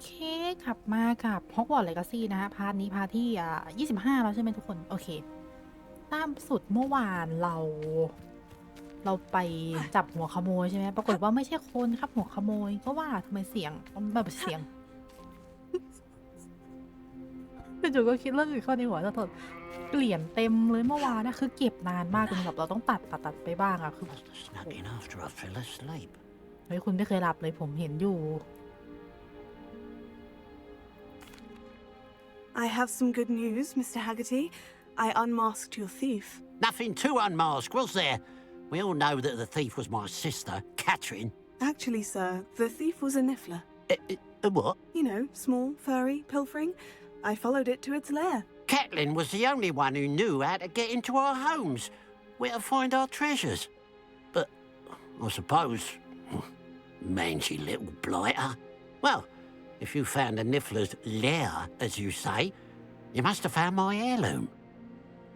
เคกลับมากับ Hogwarts Legacy นะฮะพาร์ทนี้พาร์ทที่25แล้วใช่ไหมทุกคนโอเคตามสุดเมื่อวานเราไปจับหัวขโมยใช่ไหมปรากฏว่าไม่ใช่คนครับหัวขโมยก็ว่าทำไมเสียงแบบเสียงจู่ๆก็คิดเรื่องอื่นเข้าในหัวตลอดเปลี่ยนเต็มเลยเมื่อวานนะคือเก็บนานมากจนแบบเราต้องตัดไปบ้างอะคือเฮ้ยคุณไม่เคยหลับเลยผมเห็นอยู่I have some good news, Mr. Haggerty. I unmasked your thief. Nothing to unmask, was there? We all know that the thief was my sister, Catherine. Actually, sir, the thief was a niffler. A what? You know, small, furry, pilfering. I followed it to its lair. Catelyn was the only one who knew how to get into our homes, where to find our treasures. But, I suppose, mangy little blighter. Well, if you found the niffler's lair, as you say, you must have found my heirloom.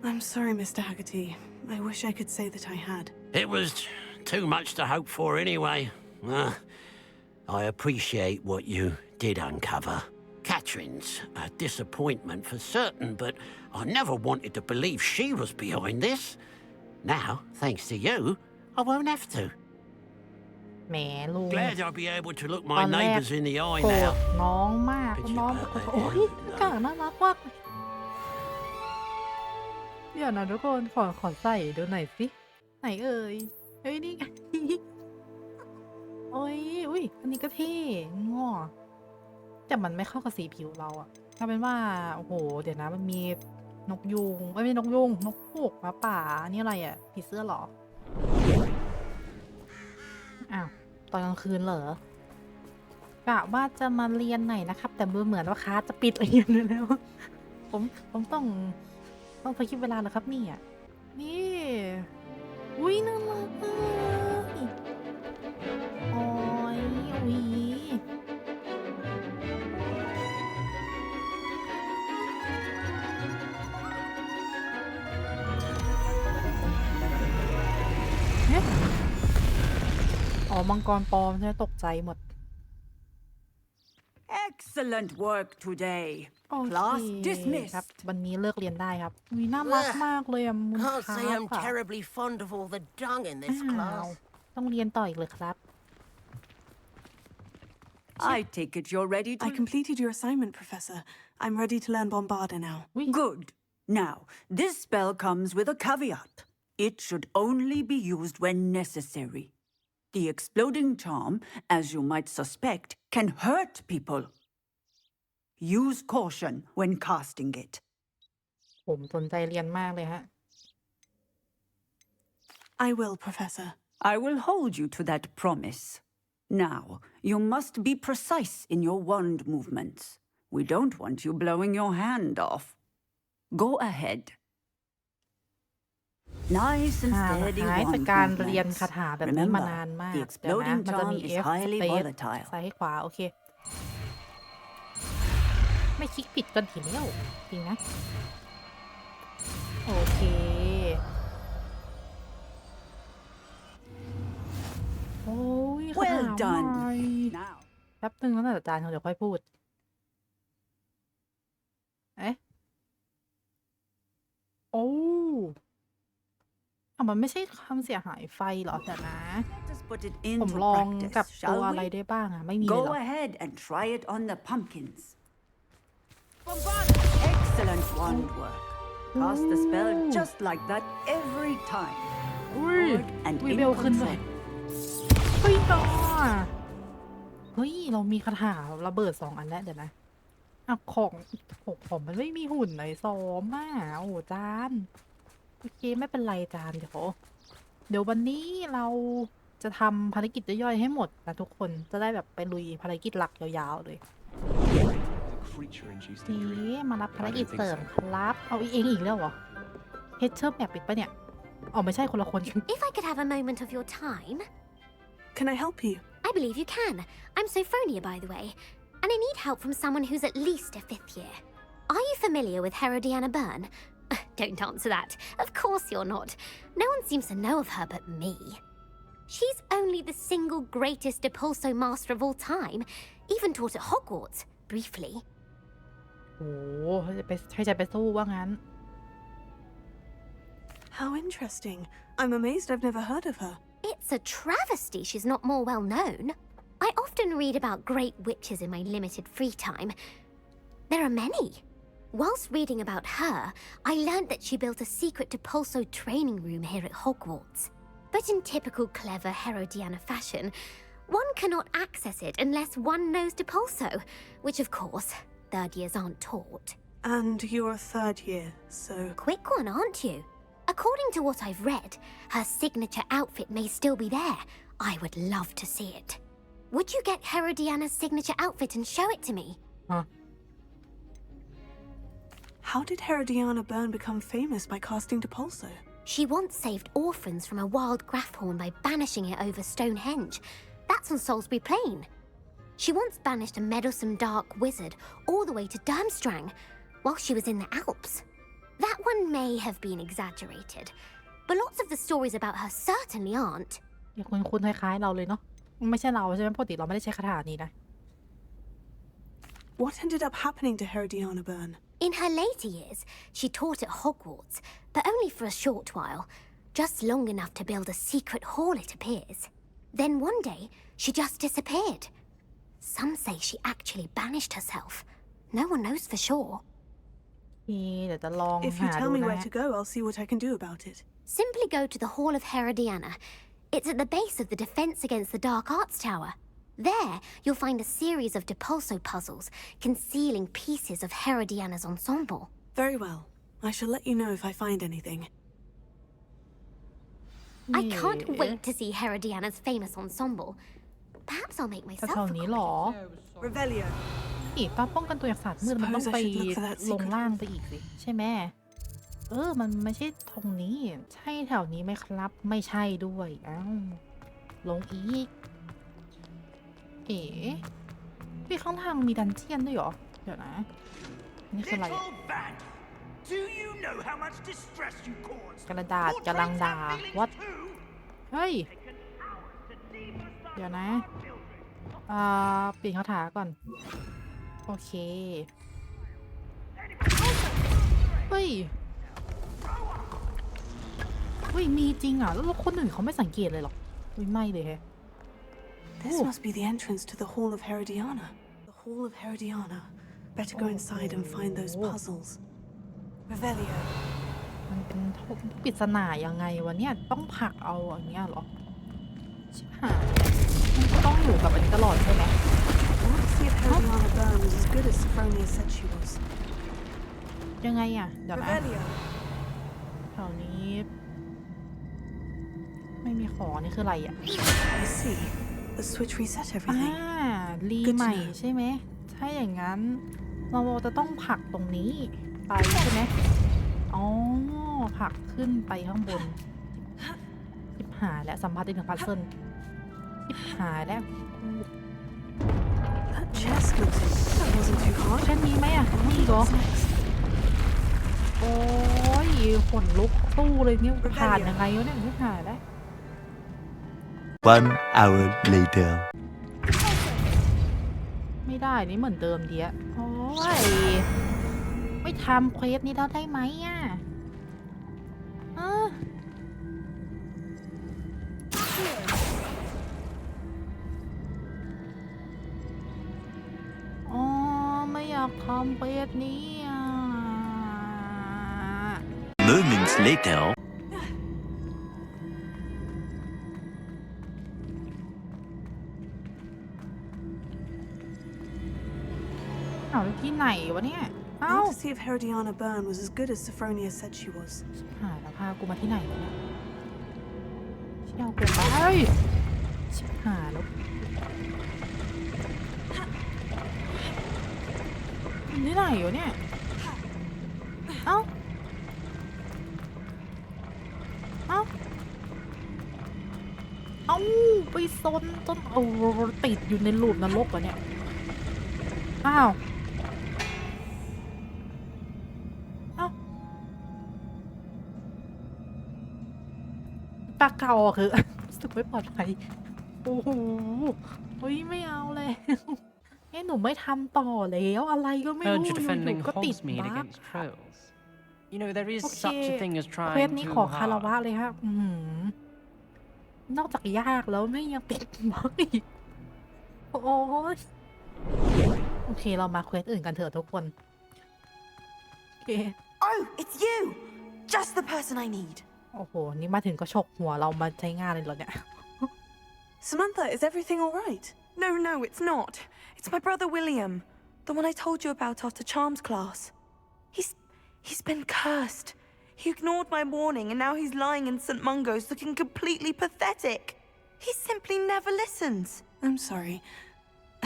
I'm sorry, Mr. Haggerty. I wish I could say that I had. It was too much to hope for anyway. I appreciate what you did uncover. Catherine's a disappointment for certain, but I never wanted to believe she was behind this. Now, thanks to you, I won't have to. แหมลุง Glad I'll be able to look my neighbours in the eye โกรธ now. น้องมากน้องโอ้ยกาน่ารักมากเดี๋ยวนะทุกคนขอใส่ดูหน่อยสิไหนเอ่ยเฮ้ยนี่ไงโอ้ยอุ้ยอันนี้ก็เท่ง้อแต่มันไม่เข้ากับสีผิวเราอะถ้าเป็นว่าโอ้โหเดี๋ยวนะมันมีนกยูงไม่ใช่นกยูงนกฮูกหมาป่านี่อะไรอะผีเสื้อหรออ้าวตอนกลางคืนเหรอกะว่าจะมาเรียนไหนนะครับแต่เหมือนว่าคลาสจะปิดเรียนเลยแล้วผมต้องไปคิดเวลาแล้วครับนี่อ่ะนี่อุ้ยน่ารักเลยโอ้ยอุ้ยเนี่ยอ๋อมังกรปลอมใช่ไหมตกใจหมด Excellent work today. โอเค Class ครับ dismissed. วันนี้เลิกเรียนได้ครับอุ้ยน่ารักมากเลยอ่ะมุน Can't คา say บ I'm อ่ะ terribly fond of all the dung in this อ้าว class. ต้องเรียนต่ออีกเลยครับ I take it you're ready to. I completed your assignment, Professor. I'm ready to learn Bombarda now. Good. Now, this spell comes with a caveat. It should only be used when necessary. The exploding charm, as you might suspect, can hurt people. Use caution when casting it. ผมสนใจเรียนมากเลยฮะ I will, Professor. I will hold you to that promise. Now, you must be precise in your wand movements. We don't want you blowing your hand off. Go ahead. Nice and หา steady หายจาก wand การเรียน movements. คาถาแบบนี้มานาน Remember, มาก the เดี๋ยวนะ exploding มันจะ charm มี is F highly space volatile. ซ้ายขวาโอเคไม่คลิกผิดกันทีเดียวจริงนะโอเคโอ้ยคา Well ถา done. ใหม่ Now, แป๊บนึงแล้วแต่อาจารย์เขาเดี๋ยวค่อยพูดเอ๊ะโอ้มันไม่ใช่คำเสียหายไฟเหรอเดี๋ยวนะ let us put it ผม into ลองกับ practice, ตัว shall อะไร we? ได้บ้างอะไม่มีเลย Go เหรอ ahead and try it on the pumpkins. Excellent wand work. Cast the spell just like that every time. อุ้ย Forward and อุ้ย in เบลขึ้นเลย control. เฮ้ยต่อเฮ้ยเรามีคาถาระเบิด2 อันแล้วเดี๋ยวนะอ่ะของผมมันไม่มีหุ่นไหนซ้อมอ่ะโอ้จานโอเคไม่เป็นไรจานเดี๋ยววันนี้เราจะทำภารกิจย่อยๆให้หมดนะทุกคนจะได้แบบไปลุยภารกิจหลักยาวๆเลยนี่มารับภารกิจเสริมครับเอาอีกแล้วเหรอเฮดเชอร์แบบอีกปะเนี่ยอ๋อไม่ใช่คนละคนกัน If I could have a moment of your time. Can I help you? I believe you can. I'm Sophronia, by the way, and I need help from someone who's at least a 5th year. Are you familiar with Herodiana Byrne? Don't answer that. Of course you're not. No one seems to know of her but me. She's only the single greatest Depulso master of all time, even taught at Hogwarts, briefly. โอ้ให้ใจไปสู้ว่างั้น How interesting. I'm amazed I've never heard of her. It's a travesty she's not more well known. I often read about great witches in my limited free time. There are many. Whilst reading about her, I learned that she built a secret Depulso training room here at Hogwarts. But in typical clever Herodiana fashion, one cannot access it unless one knows Depulso, which of course, third years aren't taught. And you're a third year, so... Quick one, aren't you? According to what I've read, her signature outfit may still be there. I would love to see it. Would you get Herodiana's signature outfit and show it to me? Huh. How did Herodiana Byrne become famous by casting Depulso? She once saved orphans from a wild Graffhorn by banishing it over Stonehenge. That's on Salisbury Plain. She once banished a meddlesome dark wizard all the way to Durmstrang while she was in the Alps. That one may have been exaggerated, but lots of the stories about her certainly aren't. อย่าคุ้นๆคล้ายๆเราเลยเนาะไม่ใช่เราใช่ไหมปกติเราไม่ได้ใช้คาถานี้นะ What ended up happening to Herodiana Byrne? In her later years, she taught at Hogwarts, but only for a short while, just long enough to build a secret hall, it appears. Then one day, she just disappeared. Some say she actually banished herself. No one knows for sure. เดี๋ยวจะลอง If you หา tell ดู me นะ where to go, I'll see what I can do about it. Simply go to the Hall of Herodiana. It's at the base of the Defense Against the Dark Arts Tower. There, you'll find a series of Depulso puzzles concealing pieces of Herodiana's ensemble. Very well. I shall let you know if I find anything. I can't wait to see Herodiana's famous ensemble. Perhaps I'll make แต่ myself แถว a นี้หรอ copy. Revelio. อีกตอนป้องกันตัวจากศาสตร์มืดมันต้องไป Suppose I should look for that ลง secret ล่างไปอีกสิใช่ไหมมันไม่ใช่ตรงนี้ใช่แถวนี้ไหมครับไม่ใช่ด้วยอ้าวลงอีกพี่ข้างทางมีดันเจียนด้วยเหรอเดี๋ยวนะนี่คืออะไร Little bag, do you know how much distress you caused? กระดาษกำลังด่า what เฮ้ย เดี๋ยวนะเปลี่ยนคาถาก่อนโอเคเฮ้ยมีจริงอ่ะแล้วคนอื่นเขาไม่สังเกตเลยหรอไม่เลยแฮะ This must be the entrance to the Hall of Herodiana. The Hall of Herodiana. Better go inside and find those puzzles. Revelio. มันเป็นปริศนายังไงวะเนี่ยต้องผลักเอาอย่างเงี้ยเหรอชิบหายมันก็ต้องอยู่กับอันนี้ตลอดใช่ไหม I want to see if Herodiana Byrne was as good as Sophronia said she was. ยังไงอ่ะเดี๋ยวนะ Revelio. แถวนี้ไม่มีของนี่คืออะไรอ่ะ I see. The switch reset everything. รีใหม่ใช่ไหมถ้าอย่างนั้นเราจะต้องผลักตรงนี้ไปใช่ไหมอ๋อผลักขึ้นไปข้างบนชิบหายแล้วสัมผัสได้ถึงพัซเซิลชิบหายแล้ว That chest looks... That wasn't too hard. แค่นี้ไหมอ่ะนี่เหรอ What's next? โอ้ยขนลุกสู้เลยเนี่ยผ่านยังไงวะเนี่ยไม่ผ่านแล้ว 1 hour later. ไม่ได้นี่เหมือนเดิมเดียโอ้ยไม่ทำเควสนี้แล้วได้ไหมอ่ะอ๋อไม่อยากทำเควสนี้อ่ะ Moments later. เอาแล้วที่ไหนวะเนี่ย I want to see if Herodiana Byrne was as good as Sophronia said she was. หาแล้วพากูมาที่ไหนวะเนี่ยเชี่ยวกูไปชิบหายแล้วที่ไหนวะเนี่ยเอ้าไปซนจนติดอยู่ในหลุมนรกวะเนี่ยอ้าวปากเก่าคือรู้สึกไป ไม่ปลอดภัยโอ้โหเฮ้ยไม่เอาเลยหนูไม่ทำต่อแล้วอะไรก็ไม่ Heard รู้ you're อยู่ defending ๆก็ติด Hogsmeade บั๊ก against trolls. You know, there is โอเค such a thing as เควส trying นี้ too ขอคารวะ hard. เลยครับนอกจากยากแล้วไม่ยังติดบั๊กอีกโอ้ยโอเคเรามาเควสอื่นกันเถอะทุกคนโอเค Oh, it's you! Just the person I need. โอ้โหนี่มาถึงก็ฉกหัวเรามาใช้งานเลยเหรอเนี่ย Samantha, is everything all right? No, it's not. It's my brother William, the one I told you about after Charms class. He's been cursed. He ignored my warning and now he's lying in St. Mungo's looking completely pathetic. He simply never listens. I'm sorry.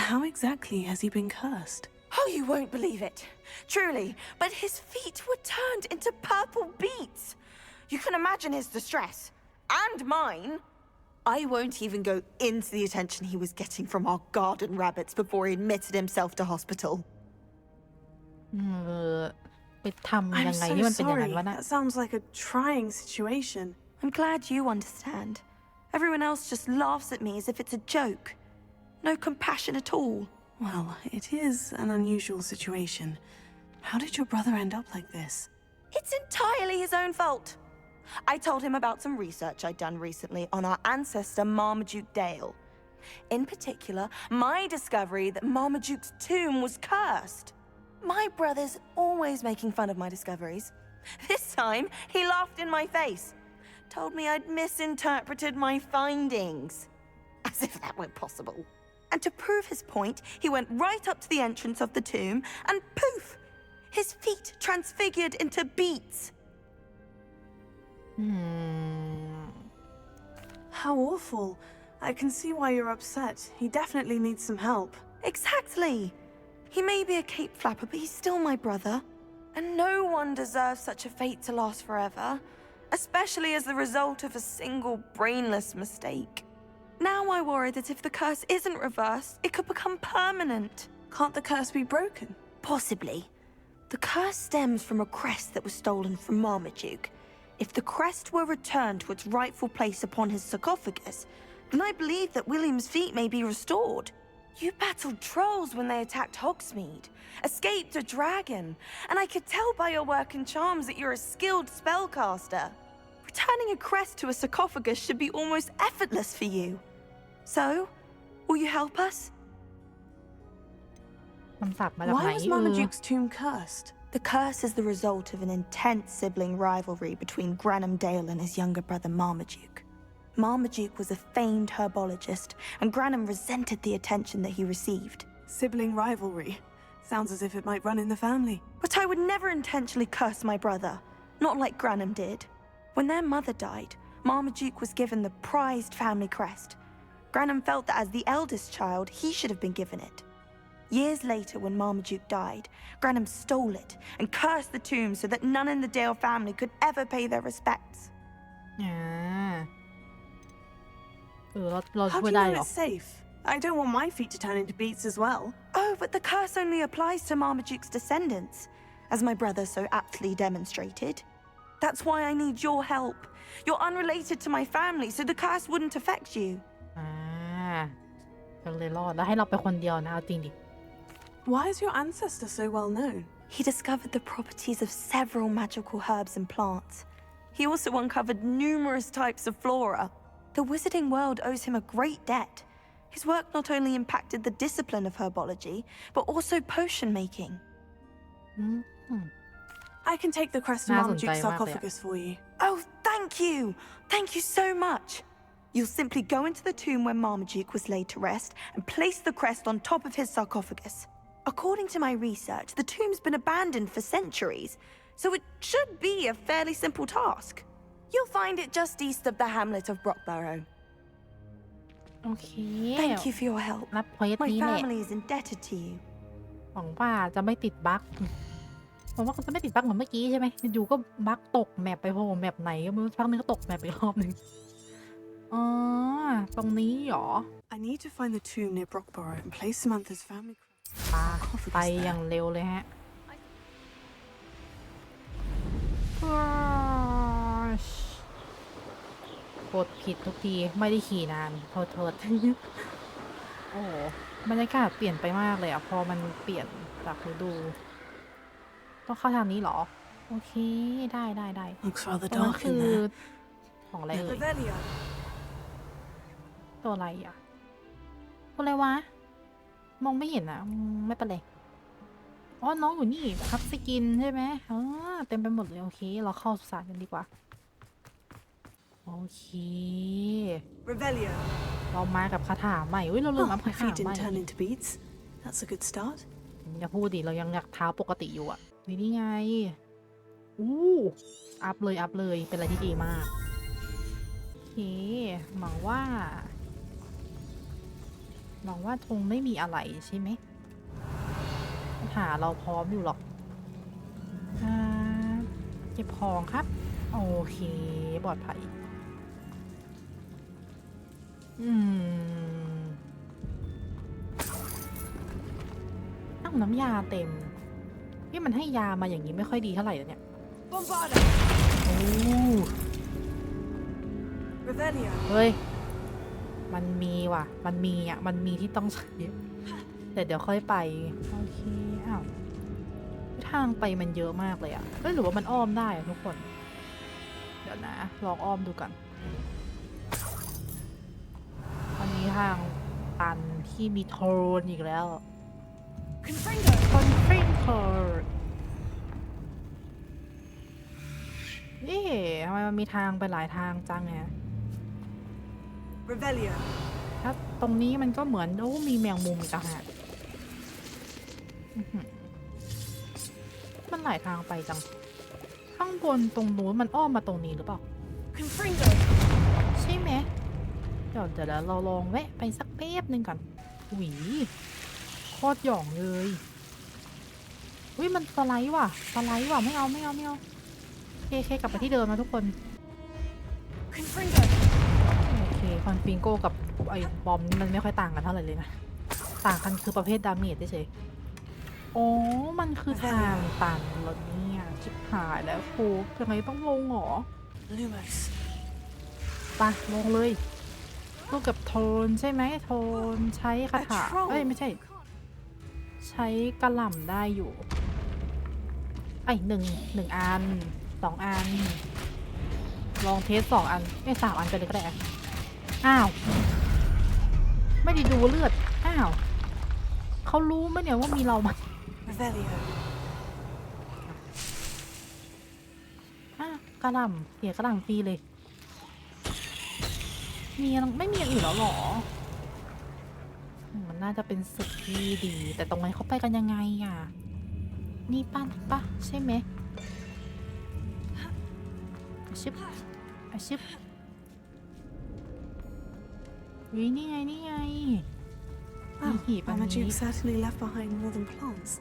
How exactly has he been cursed? Oh, you won't believe it. Truly, but his feet were turned into purple beets. You can imagine his distress. And mine. I won't even go into the attention he was getting from our garden rabbits before he admitted himself to hospital. ไปทำ I'm ยังไง so ให้มันเป็นอย่างนั้ sorry. นวะน่ะ That sounds like a trying situation. I'm glad you understand. Everyone else just laughs at me as if it's a joke. No compassion at all. Well, it is an unusual situation. How did your brother end up like this? It's entirely his own fault. I told him about some research I'd done recently on our ancestor Marmaduke Dale. In particular, my discovery that Marmaduke's tomb was cursed. My brother's always making fun of my discoveries. This time, he laughed in my face. Told me I'd misinterpreted my findings. As if that were possible. And to prove his point, he went right up to the entrance of the tomb and poof! His feet transfigured into beets. How awful. I can see why you're upset. He definitely needs some help. Exactly. He may be a cape flapper, but he's still my brother. And no one deserves such a fate to last forever, especially as the result of a single brainless mistake. Now I worry that if the curse isn't reversed, it could become permanent. Can't the curse be broken? Possibly. The curse stems from a crest that was stolen from Marmaduke. If the crest were returned to its rightful place upon his sarcophagus, then I believe that William's feet may be restored. You battled trolls when they attacked Hogsmeade, escaped a dragon, and I could tell by your work and charms that you're a skilled spellcaster. Returning a crest to a sarcophagus should be almost effortless for you. So, will you help us? คำศัพท์มาจากไหน Why was Marmaduke's tomb cursed? The curse is the result of an intense sibling rivalry between Granham Dale and his younger brother Marmaduke. Marmaduke was a famed herbologist, and Granham resented the attention that he received. Sibling rivalry? Sounds as if it might run in the family. But I would never intentionally curse my brother, not like Granham did. When their mother died, Marmaduke was given the prized family crest. Granham felt that as the eldest child, he should have been given it. Years later, when Marmaduke died, Granham stole it and cursed the tomb so that none in the Dale family could ever pay their respects. เรา How ช่วย do you ได้ know เหรอ it's safe? I don't want my feet to turn into beets as well. Oh, but the curse only applies to Marmaduke's descendants, as my brother so aptly demonstrated. That's why I need your help. You're unrelated to my family, so the curse wouldn't affect you. ก็เลยรอดแล้วให้เราไปคนเดียวนะเอาจริงดิ Why is your ancestor so well known? He discovered the properties of several magical herbs and plants. He also uncovered numerous types of flora. The wizarding world owes him a great debt. His work not only impacted the discipline of herbology, but also potion making. I can take the crest to Marmaduke's sarcophagus for you. Oh, thank you! Thank you so much! You'll simply go into the tomb where Marmaduke was laid to rest and place the crest on top of his sarcophagus. According to my research, the tomb's been abandoned for centuries, so it should be a fairly simple task. You'll find it just east of the hamlet of Brockborough. โอเค Thank you for your help. รับเควส My นี้แหละ family is indebted to you. หวังว่าจะไม่ติดบั๊กหวังว่าเขาจะไม่ติดบั๊กเหมือนเมื่อกี้ใช่ไหมอยู่ก็บั๊กตกแมปไปโผล่แมปไหนก็ไม่รู้พักนึงก็ตกแมปไปรอบนึงอ๋อตรงนี้เหรอ I need to find the tomb near Brockborough and place Samantha's family crest. ไปอย่างเร็วเลยฮะ กดผิดทุกทีไม่ได้ขี่นานโทษ โอ้โหบรรยากาศเปลี่ยนไปมากเลยอ่ะพอมันเปลี่ยนจากฤดูต้องเข้าทางนี้เหรอโอเคได้ Looks rather ตรงนั้น dark คื in อ there. ของอะไรเอ่ย Revelio. ตัวอะไรอ่ะตัวอะไรวะมองไม่เห็นอ่ะไม่เป็นไรอ๋อน้องอยู่นี่ครับสกินใช่ไหมเต็มไปหมดเลยโอเคเราเข้าสุสานกันดีกว่าโอเค Revelio. เรามากับคาถาใหม่เราลืมอัพ Oh, คา my ถา feet ใหม่ didn't turn into beads. That's a good start. อย่าพูดดิเรายังอยากเท้าปกติอยู่อ่ะนี่ไงอู้อัพเลยเป็นอะไรที่ดีมากโอเคหวังว่าธงไม่มีอะไรใช่ไหมคาถาเราพร้อมอยู่หรอกเก็บของครับโอเคปลอดภัยน้ำยาเต็มนี่มันให้ยามาอย่างนี้ไม่ค่อยดีเท่าไหร่แล้วเนี่ย Bombarda. โอ้ Revelio. เฮ้ยมันมีว่ะมันมีที่ต้องใช้แต่เดี๋ยวค่อยไปโอเคอ้าวทางไปมันเยอะมากเลยอะหรือว่ามันอ้อมได้อะทุกคนเดี๋ยวนะลองอ้อมดูกันอันนี้ทางตันที่มีโทนอีกแล้วConfringo นี่ทำไมมันมีทางไปหลายทางจังเนี่ย Revelio. ถ้าตรงนี้มันก็เหมือนมีแมงมุมอีกต่างหากมันหลายทางไปจังข้างบนตรงนู้นมันอ้อมมาตรงนี้หรือเปล่า Confringo. ใช่ไหมเดี๋ยวเราลองแวะไปสักแป๊บนึงก่อนหวีโคตรหย่องเลยอุ้ยมันสไลด์ว่ะไม่เอาเคกลับไปที่เดิมนะทุกคน Confringo. โอเคคอนฟิงโกกับไอ้บอมนี่มันไม่ค่อยต่างกันเท่าไหร่เลยนะต่างกันคือประเภทดาเมจเฉยๆโอ้มันคือทางตันแล้วเนี่ยชิบหายแล้วโคทำไมต้องลงหรอ Lumos. ไปลงเลยสู้กับโทนใช่ไหมโทนใช้คาถาไม่ใช่ใช้กระหล่ำได้อยู่หนึ่งอัน2 อันลองเทส2 อัน3 อันไปเลยก็ได้อ้าวไม่ได้ดูเลือดอ้าวเขารู้ไหมเนี่ยว่ามีเรามา Revelio. กระหล่ำเสียกระหล่ำฟรีเลยไม่มีอย่างอื่นแล้วหรอมันน่าจะเป็นศึกที่ดีแต่ตรงนั้นเขาไปกันยังไงอ่ะนี่ปะใช่ไหมชิบนี่ไงมี Oh, หีบอัน Mama นี้ Duke certainly left behind more than plants.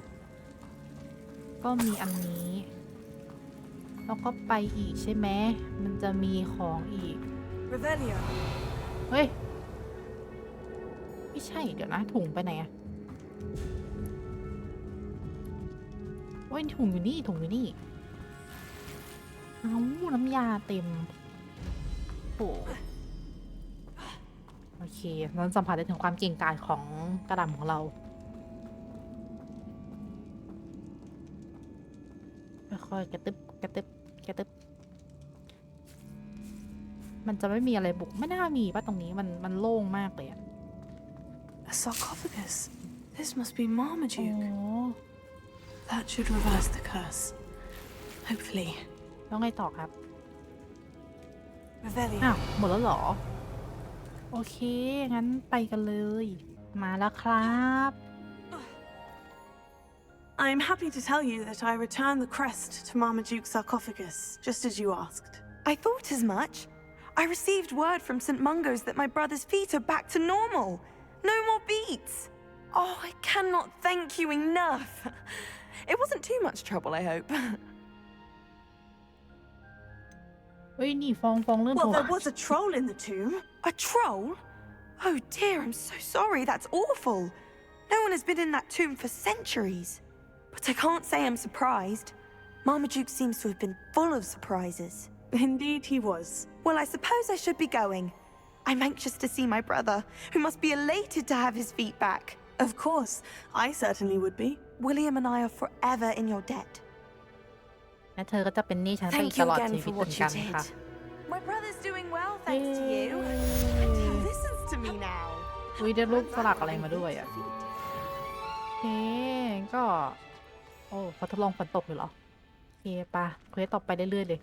ก็มีอันนี้แล้วก็ไปอีกใช่ไหมมันจะมีของอีก Revelio. เฮ้ยไม่ใช่เดี๋ยวนะถุงไปไหนอะโอ้ยถุงอยู่นี่เอาน้ำยาเต็มโอเคเราสัมผัสได้ถึงความเก่งกาจของกระดำของเราค่อยๆกระตึบมันจะไม่มีอะไรบุกไม่น่ามีป่ะตรงนี้มันโล่งมากเลยอะ A sarcophagus. This must be Marmaduke. อ๋อ That should reverse the curse. Hopefully. แล้วไงต่อครับ Revelio. อ้าวหมดแล้วเหรอโอเคงั้นไปกันเลยมาแล้วครับ I'm happy to tell you that I returned the crest to Marmaduke's sarcophagus, just as you asked. I thought as much. I received word from St. Mungo's that my brother's feet are back to normal. No more beats. Oh, I cannot thank you enough. It wasn't too much trouble, I hope. เฮ้ยนี่ฟองเริ่ม Well, there was a troll in the tomb. A troll? Oh dear, I'm so sorry. That's awful. No one has been in that tomb for centuries. But I can't say I'm surprised. Marmaduke seems to have been full of surprises. Indeed he was. Well, I suppose I should be going. I'm anxious to see my brother, who must be elated to have his feet back. Of course, I certainly would be. William and I are forever in your debt. และเธอก็จะเป็นหนี้ฉันไป Thank ต you ลอด again ชีวิ for ตเหมื what อน you กัน did. ค่ะ My brother's doing well thanks to you. And he listens to me now. อุ้ยได้รูปสลักอะไรมาด้วยอ่ะโอเคก็ โอ้เขาทดลองฝนตกอยู่เหรอโอเคปะเควสต่อไปเรื่อยๆเลย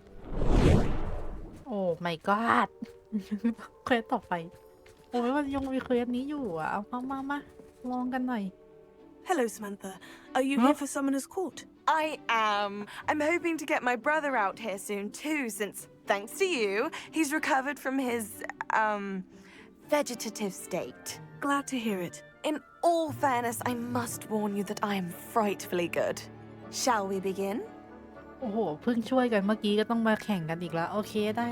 โอ้ my god เควสต่อไปโอ้ยมันยังมีเควสนี้อยู่อ่ะเอามาลองกันหน่อย Hello, Samantha. Are you here for Summoner's Court? I am. I'm hoping to get my brother out here soon too, since, thanks to you, he's recovered from his, vegetative state. Glad to hear it. In all fairness, I must warn you that I am frightfully good. Shall we begin? โอ้โหเพิ่งช่วยกันเมื่อกี้ก็ต้องมาแข่งกันอีกแล้วโอเคได้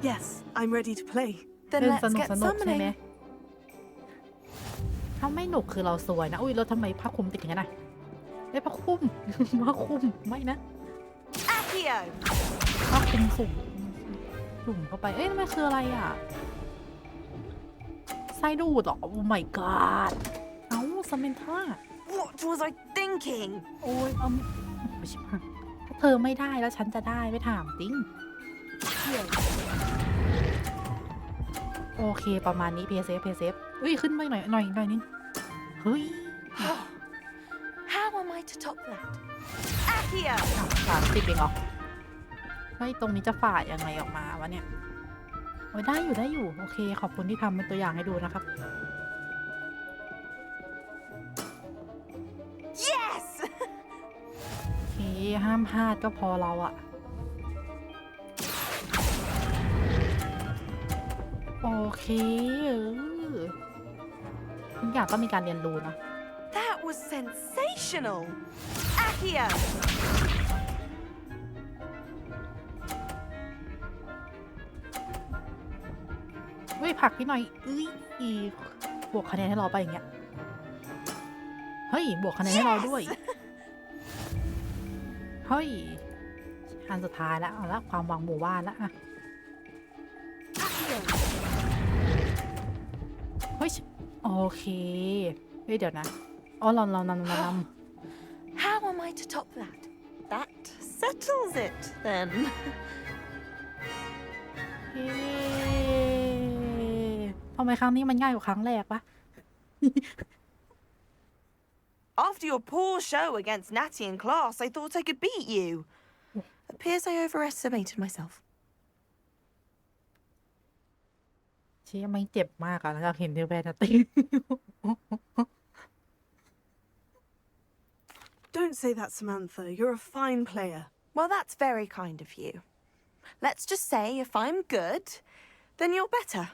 Yes, I'm ready to play. then เล่น let's สนุก get ใช่ไหม summoning. ถ้าไม่หนุกคือเราสวยนะอุ้ยแล้วทำไมผ้าคลุมติดอย่างนั้นน่ะไอ้ยผ้าคลุม ผ้าคลุมไม่นะ Accio! ผ้าคลุมสุ่มเข้าไปเอ้ยมันคืออะไรอ่ะไส้ดูดเหรอโอ้ my god เอ้าสเมนท่า What was I thinking? โอ้ยไม่ใช่ถ้าเธอไม่ได้แล้วฉันจะได้ไม่ถามจริงโอเคประมาณนี้เพย์เซฟเฮ้ยขึ้นไปหน่อยนิดเฮ้ย How am I to top that? Accio! 30เองเหรอเฮ้ยตรงนี้จะฝ่ายังไงออกมาวะเนี่ยโอ้ยได้อยู่โอเคขอบคุณที่ทำเป็นตัวอย่างให้ดูนะครับ Yes! โอเคห้ามพลาดก็พอเราอะโอเคทุกอย่างต้องมีการเรียนรู้เนาะ That was sensational! Accio! เฮ้ยผลักพี่หน่อยบวกคะแนนให้เราไปอย่างเงี้ยเฮ้ยบวกคะแนนให้เราด้วย เฮ้ยอันสุดท้ายแล้วเอาละความหวังหมู่บ้านแล้วอะเฮ้ยโอเคเฮ้ยเดี๋ยวนะอ๋อเรานำ How am I to top that? That settles it, then. เฮ้ทำไมครั้งนี้มันง่ายกว่าครั้งแรกปะ After your poor show against Natty in class, I thought I could beat you. Appears I overestimated myself. เชี่ยไม่เจ็บมากอะแล้วเห็นเทวแบนตี Don't say that, Samantha. You're a fine player. Well, that's very kind of you. Let's just say if I'm good, then you're better.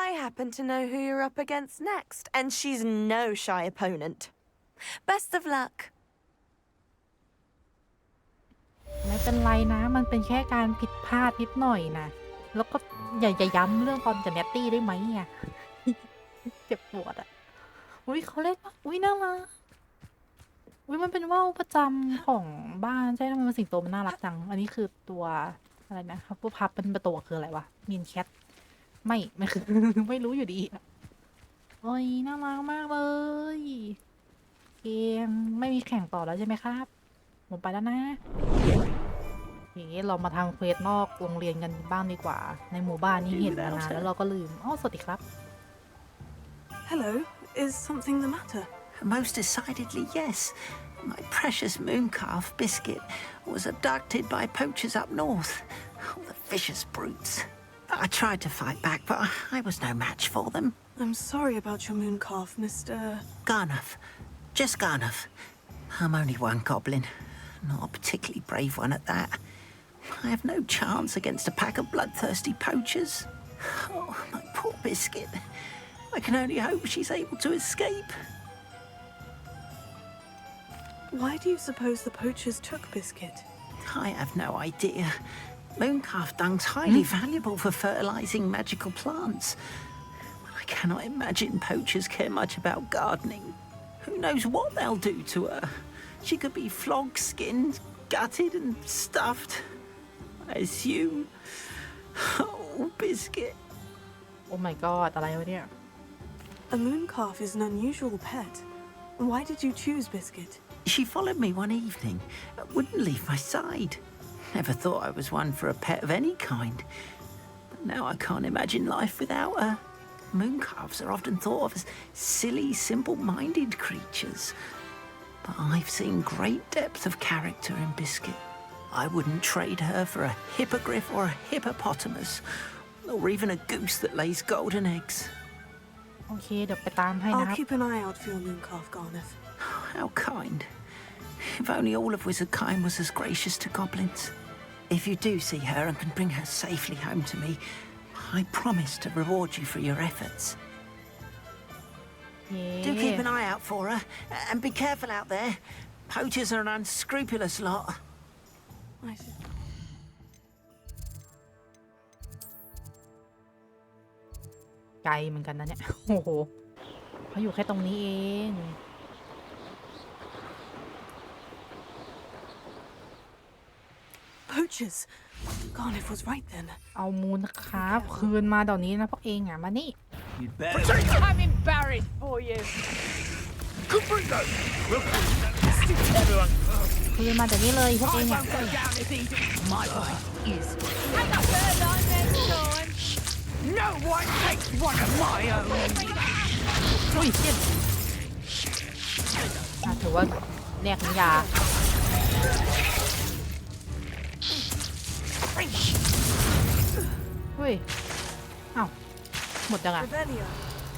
I happen to know who you're up against next, and she's no shy opponent. Best of luck. ไม่เป็นไรนะมันเป็นแค่การผิดพลาดนิดหน่อยนะแล้วก็อย่าย้ำเรื่องตอนกับเนตตี้ได้ไหมอ่ะ เจ็บปวดอ่ะอุ้ยเขาเล่นปะอุ้ยน่ารักอุ้ยมันเป็นว่าวประจำของบ้านใช่ทำไมมันสิงโตมันน่ารักจังอันนี้คือตัวอะไรนะครับพวกพับเป็นประตูคืออะไรวะมีนแคทไม่คือ ไม่รู้อยู่ดีอะโอ้ยน่ารักมากเลยเกมไม่มีแข่งต่อแล้วใช่ไหมครับผมไปแล้วนะเรามาทางเควสนอกโรงเรียนกันบ้างดีกว่าในหมู่บ้านนี้เห็นมานานแล้วเราก็ลืมสวัสดีครับ Hello. Is something the matter? Most decidedly, yes. My precious mooncalf biscuit was abducted by poachers up north. Oh, the vicious brutes. I tried to fight back, but I was no match for them. I'm sorry about your mooncalf, Mr. Garnuff. Just Garnuff. I'm only one goblin. Not a particularly brave one at that. I have no chance against a pack of bloodthirsty poachers. Oh, my poor biscuit. I can only hope she's able to escape. Why do you suppose the poachers took Biscuit? I have no idea. Mooncalf dung's highly valuable for fertilizing magical plants. I cannot imagine poachers care much about gardening. Who knows what they'll do to her? She could be flogged, skinned, gutted, and stuffed. I assume. Oh, Biscuit. Oh my god อะไรวะเนี่ย A moon calf is an unusual pet. Why did you choose Biscuit? She followed me one evening, wouldn't leave my side. Never thought I was one for a pet of any kind. But now I can't imagine life without her. Moon calves are often thought of as silly, simple-minded creatures. But I've seen great depth of character in Biscuit. I wouldn't trade her for a hippogriff or a hippopotamus, or even a goose that lays golden eggs. โอเคเดี๋ยวไปตามให้นะ I'll ครับ keep an eye out for your moon calf, Garneth. How kind. If only all of Wizardkind was as gracious to goblins. If you do see her and can bring her safely home to me, I promise to reward you for your efforts. เย้ Do keep an eye out for her, and be careful out there. Poachers are an unscrupulous lot. I should... ไกลเหมือนกันนะเนี่ย โอ้โหเขาอยู่แค่ตรงนี้เอง Poachers! Garneth was right then. เอามูลครับคืนมาเดี๋ยวนี้นะพวกเองอ่ะมานี่ You'd better. I'm embarrassed for you. Confringo! Everyone, คืนมาเดี๋ยวนี้เลยพวกเอง I อ่ะ won't go down if easy. My way is. Hang up there, next time. No one takes one of my own. อุ้ยเชี่ยถือว่าแลกน้ำยาเฮ้ยอ้าวหมดจังอ่ะ Revelio.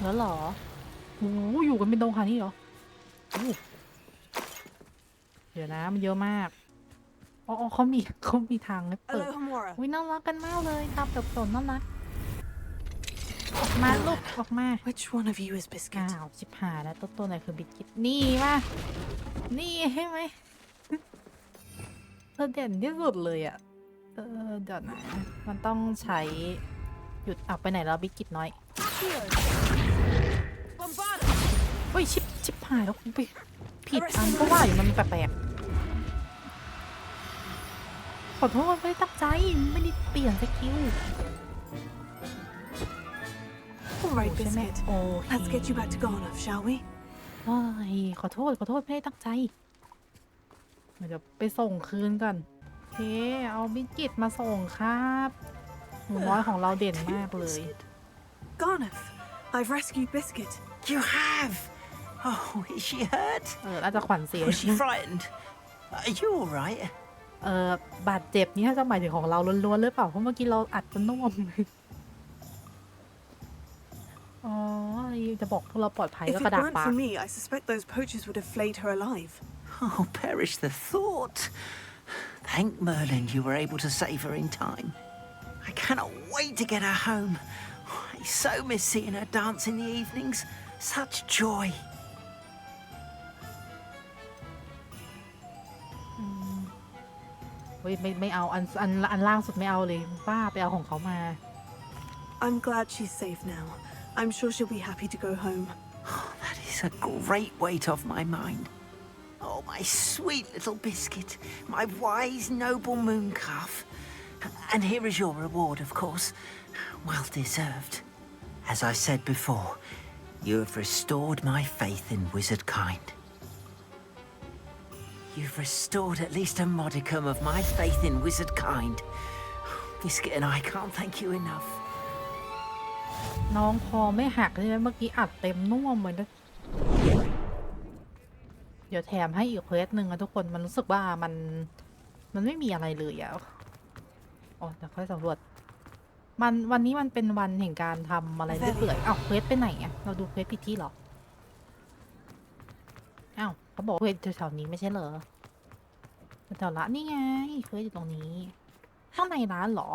แล้วเหรอโอ้โหอยู่กันเป็นดงขนาดนี้เหรอโอ้เดี๋ยวนะมันเยอะมากอ๋อเขามีทางให้เปิด Alohomora. อุ้ยน่ารักกันมากเลยตามแบบสนน่ารักออกมาลูกออกมา Which one of you is อ้า Biscuit? วชิบหายแล้วตัวไหนคือบิสกิตนี่มานี่ใช่ไหมเธอเด่นที่สุดเลยอ่ะเดี๋ยวนะมันต้องใช้หยุดไปไหนแล้วบิสกิตน้อยเฮ้ยชิบหายแล้วคุณไปผิดอันก็ว่าอยู่มันแปลกๆขอโทษไม่ได้ตั้งใจไม่ได้เปลี่ยนสกิล All right, Biscuit. โอเค Let's get you back to Garneth, shall we? เฮ้ยขอโทษไม่ได้ตั้งใจเดี๋ยวไปส่งคืนก่อนโอเคเอาบิสกิตมาส่งครับหนูน้อยของเราเด่นมากเลย Garneth, I've rescued Biscuit. You have? Oh, is she hurt? อาจจะขวัญเสีย Was she frightened? Are you all right? บาดเจ็บนี่ถ้าจะหมายถึงของเราล้วนๆหรือเปล่าเพราะเมื่อกี้เราอัดจนน่วมอ๋อจะบอกเราปลอดภัย If ก็ it กระดาษ weren't ปาก for me, I suspect those poachers would have flayed her alive. Oh, perish the thought. Thank Merlin you were able to save her in time. I cannot wait to get her home. I so miss seeing her dance in the evenings. Such joy. เฮ้ยไม่เอาอันล่างสุดไม่เอาเลยป้าไปเอาของเขามา I'm glad she's safe now. I'm sure she'll be happy to go home. Oh, that is a great weight off my mind. Oh, my sweet little Biscuit, my wise, noble moon calf. And here is your reward, of course. Well deserved. As I said before, you have restored my faith in Wizardkind. You've restored at least a modicum of my faith in Wizardkind. Biscuit and I can't thank you enough. น้องคอไม่หักใช่ไหมเมื่อกี้อัดเต็มน่วมเหมือนกันเดี๋ยวแถมให้อีกเควสหนึ่งนะทุกคนมันรู้สึกว่ามันไม่มีอะไรเลยอ่ะอ๋อเดี๋ยวค่อยสำรวจวันนี้มันเป็นวันแห่งการทำอะไรเรื่อยๆอ้าวเควสไปไหนอ่ะเราดูเควสผิดที่หรออ้าวเขาบอกเควสแถวๆนี้ไม่ใช่เหรอแถวร้านนี่ไงเควสอยู่ตรงนี้ข้างในร้านเหรอ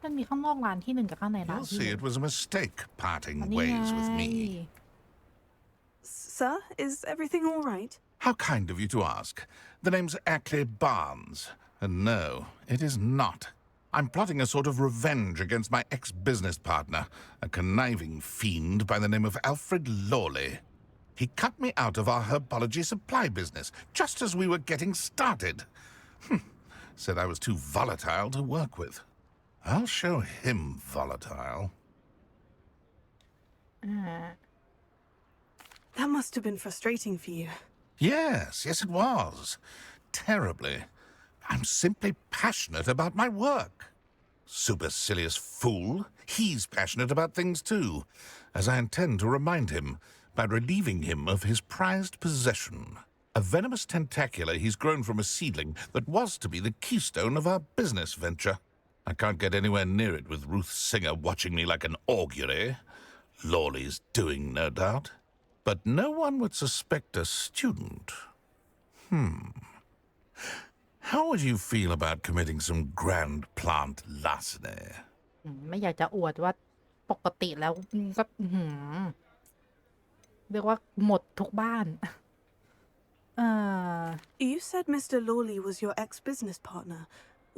มันมีข้างนอกร้านที่หนึ่งกับข้างในร้าน You'll ที่ see it was a mistake parting นี่ ways ไง with me. Sir, is everything all right? How kind of you to ask. The name's Ackley Barnes. And no, it is not. I'm plotting a sort of revenge against my ex-business partner, a conniving fiend by the name of Alfred Lawley. He cut me out of our herbology supply business, just as we were getting started. said I was too volatile to work with. I'll show him volatile. That must have been frustrating for you. Yes, it was. Terribly. I'm simply passionate about my work. Supercilious fool. He's passionate about things too, as I intend to remind him by relieving him of his prized possession. A venomous tentacula he's grown from a seedling that was to be the keystone of our business venture. I can't get anywhere near it with Ruth Singer watching me like an augury. Lawley's doing, no doubt. But no one would suspect a student. How would you feel about committing some grand plant larceny? ไม่อยากจะอวดว่าปกติแล้วก็เรียกว่าหมดทุกบ้าน You said Mr. Lawley was your ex-business partner.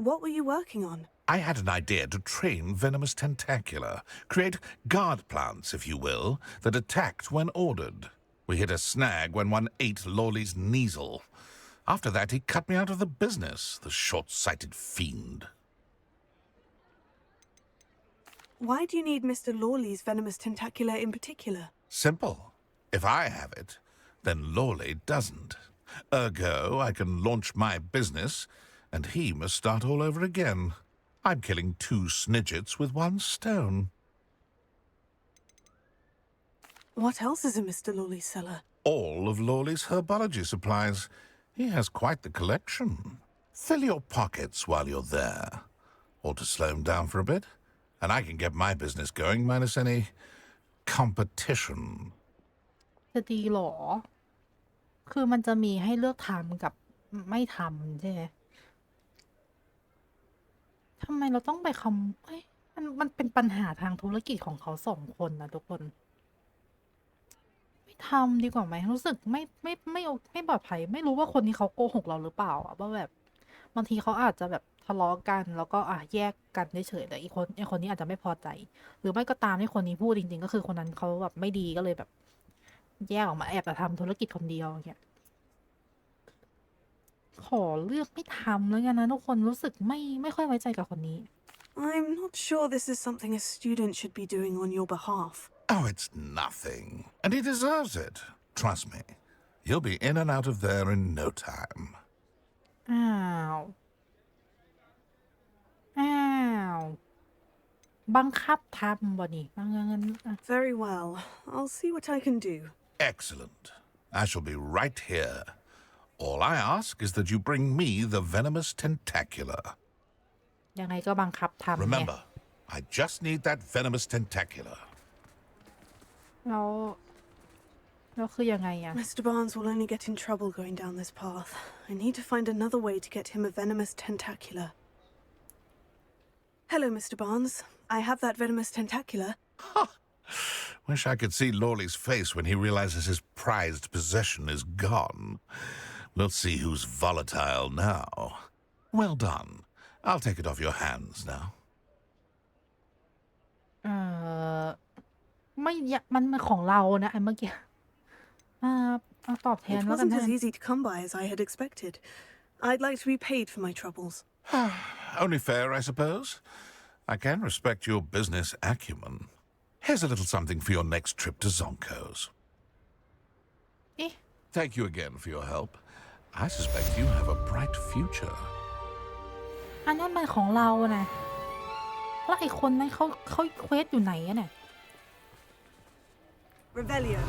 What were you working on? I had an idea to train venomous tentacula, create guard plants, if you will, that attacked when ordered. We hit a snag when one ate Lawley's Kneasel. After that, he cut me out of the business, the short-sighted fiend. Why do you need Mr. Lawley's venomous tentacula in particular? Simple. If I have it, then Lawley doesn't. Ergo, I can launch my business, and he must start all over again. I'm killing 2 snidgets with 1 stone. What else is in Mr. Lawley's cellar? All of Lawley's herbology supplies. He has quite the collection. Fill your pockets while you're there. Or to slow him down for a bit, and I can get my business going minus any competition. จะดีหรอ คือมันจะมีให้เลือกทำกับไม่ทำใช่ไหมทำไมเราต้องไปมันเป็นปัญหาทางธุรกิจของเขา2 คนนะทุกคน ไม่ทำดีกว่าไหมรู้สึกไม่ปลอดภัยไม่รู้ว่าคนนี้เขาโกหกเราหรือเปล่าอะว่าแบบบางทีเขาอาจจะแบบทะเลาะกันแล้วก็แยกกันเฉยๆแต่อีกคนนี้อาจจะไม่พอใจ หรือไม่ก็ตามที่คนนี้พูดจริงๆก็คือคนนั้นเขาแบบไม่ดีก็เลยแบบแยกออกมาแอบแต่ทำธุรกิจคนเดียวอย่างเงี้ยขอเลือกไม่ทำแล้วกันนะทุกคนรู้สึกไม่ค่อยไว้ใจกับคนนี้ I'm not sure this is something a student should be doing on your behalf. Oh, it's nothing. And he deserves it. Trust me. He'll be in and out of there in no time. อ้าวบังคับทำบ่นี่งั้น Very well. I'll see what I can do. Excellent. I shall be right here. All I ask is that you bring me the venomous tentacula. ยังไงก็บังคับทำเนี่ย Remember, I just need that venomous tentacula. แล้วคือยังไงอะ Mr. Barnes will only get in trouble going down this path. I need to find another way to get him a venomous tentacula. Hello, Mr. Barnes. I have that venomous tentacula. Wish I could see Lawley's face when he realizes his prized possession is gone. We'll see who's volatile now. Well done. I'll take it off your hands now. ไม่มันของเรานะไอ้เมื่อกี้ตอบแทน It แล้วกัน wasn't นะ as easy to come by as I had expected. I'd like to be paid for my troubles. Only fair, I suppose. I can respect your business acumen. Here's a little something for your next trip to Zonko's. Thank you again for your help. I suspect you have a bright future. อันนั้นมันของเรานะแล้วไอ้คนนั้นเขาเควสอยู่ไหนอะเนี่ย Revelio.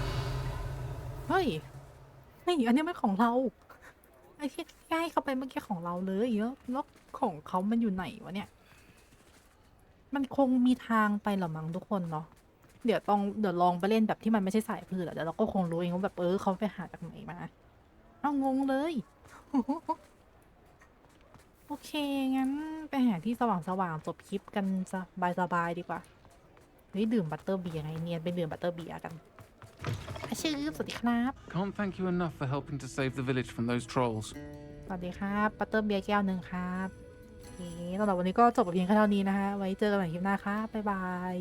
เฮ้ยนี่อันนี้ไม่ของเราไอ้ที่ให้เขาไปเมื่อกี้ของเราเลยแล้วของเขามันอยู่ไหนวะเนี่ยมันคงมีทางไปหรอมั้งทุกคนเนาะเดี๋ยวลองไปเล่นแบบที่มันไม่ใช่สายพืชอะเดี๋ยวเราก็คงรู้เองว่าแบบเขาไปหาจากไหนมาเอางงเลย โอเคงั้นไปหาที่สว่างจบคลิปกันสบายดีกว่าเฮ้ยดื่มบัตเตอร์เบียร์ไงเนียนไปดื่มบัตเตอร์เบียร์กันชื่อสวัสดีครับ Can't thank you enough for helping to save the village from those trolls. สวัสดีครับบัตเตอร์เบียร์แก้ว 1ครับโอเคสำหรับวันนี้ก็จบเพียงแค่เท่านี้นะคะไว้เจอกันใหม่คลิปหน้าครับบ๊ายบาย